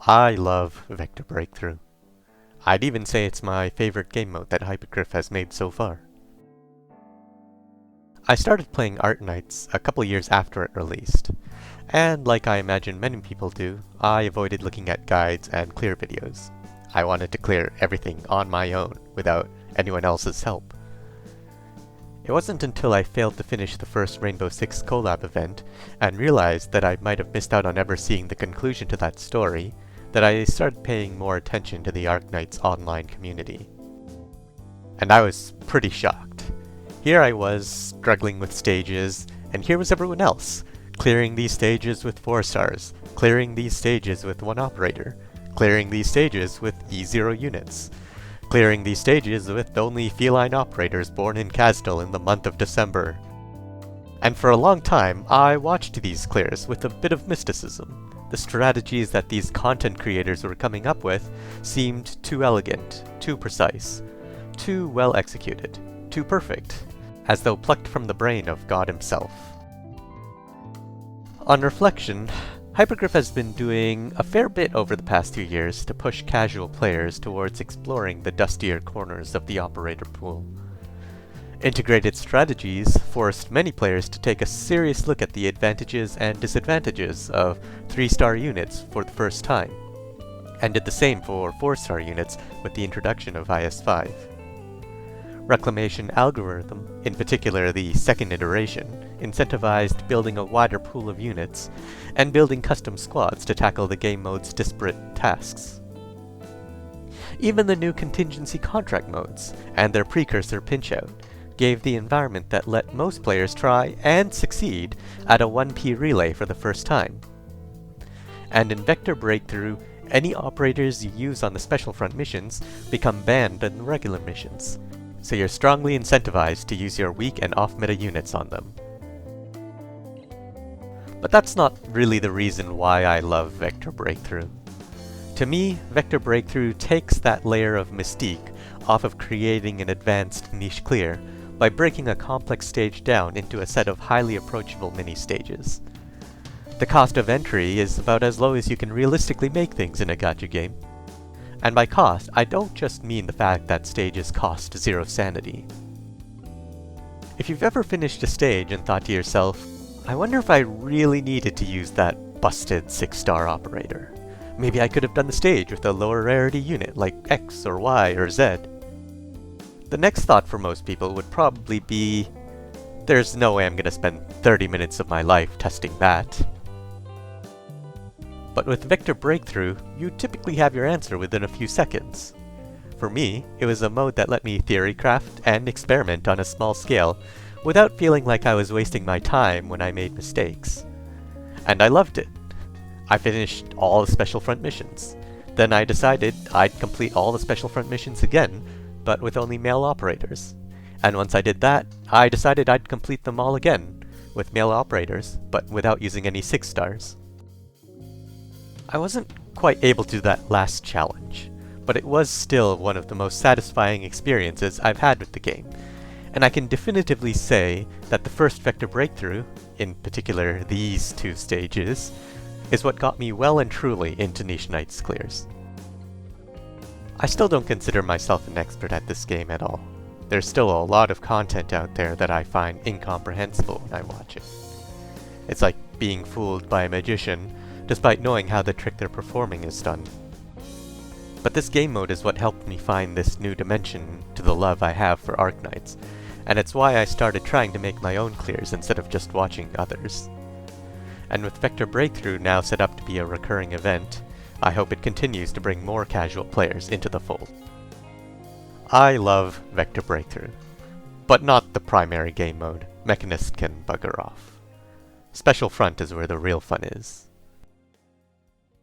I love Vector Breakthrough. I'd even say it's my favorite game mode that Hypogryph has made so far. I started playing Arknights a couple years after it released, and like I imagine many people do, I avoided looking at guides and clear videos. I wanted to clear everything on my own, without anyone else's help. It wasn't until I failed to finish the first Rainbow Six collab event, and realized that I might have missed out on ever seeing the conclusion to that story, that I started paying more attention to the Arknights online community. And I was pretty shocked. Here I was, struggling with stages, and here was everyone else, clearing these stages with 4 stars, clearing these stages with 1 operator, clearing these stages with E0 units, clearing these stages with only feline operators born in Castle in the month of December. And for a long time, I watched these clears with a bit of mysticism. The strategies that these content creators were coming up with seemed too elegant, too precise, too well executed, too perfect, as though plucked from the brain of God himself. On reflection, Hypogryph has been doing a fair bit over the past few years to push casual players towards exploring the dustier corners of the operator pool. Integrated strategies forced many players to take a serious look at the advantages and disadvantages of 3-star units for the first time, and did the same for 4-star units with the introduction of IS-5. Reclamation algorithm, in particular the second iteration, incentivized building a wider pool of units, and building custom squads to tackle the game mode's disparate tasks. Even the new contingency contract modes, and their precursor Pinch-Out, gave the environment that let most players try and succeed at a 1P relay for the first time. And in Vector Breakthrough, any operators you use on the Special Front missions become banned in the regular missions, so you're strongly incentivized to use your weak and off-meta units on them. But that's not really the reason why I love Vector Breakthrough. To me, Vector Breakthrough takes that layer of mystique off of creating an advanced niche clear by breaking a complex stage down into a set of highly approachable mini-stages. The cost of entry is about as low as you can realistically make things in a gacha game. And by cost, I don't just mean the fact that stages cost 0 sanity. If you've ever finished a stage and thought to yourself, I wonder if I really needed to use that busted 6-star operator. Maybe I could have done the stage with a lower rarity unit like X or Y or Z. The next thought for most people would probably be, there's no way I'm gonna spend 30 minutes of my life testing that. But with Vector Breakthrough, you typically have your answer within a few seconds. For me, it was a mode that let me theorycraft and experiment on a small scale without feeling like I was wasting my time when I made mistakes. And I loved it. I finished all the Special Front missions. Then I decided I'd complete all the Special Front missions again, but with only male operators. And once I did that, I decided I'd complete them all again, with male operators, but without using any 6 stars. I wasn't quite able to do that last challenge, but it was still one of the most satisfying experiences I've had with the game, and I can definitively say that the first Vector Breakthrough, in particular these 2 stages, is what got me well and truly into Niche Knights clears. I still don't consider myself an expert at this game at all. There's still a lot of content out there that I find incomprehensible when I watch it. It's like being fooled by a magician, despite knowing how the trick they're performing is done. But this game mode is what helped me find this new dimension to the love I have for Arknights, and it's why I started trying to make my own clears instead of just watching others. And with Vector Breakthrough now set up to be a recurring event, I hope it continues to bring more casual players into the fold. I love Vector Breakthrough, but not the primary game mode. Mechanist can bugger off. Special Front is where the real fun is.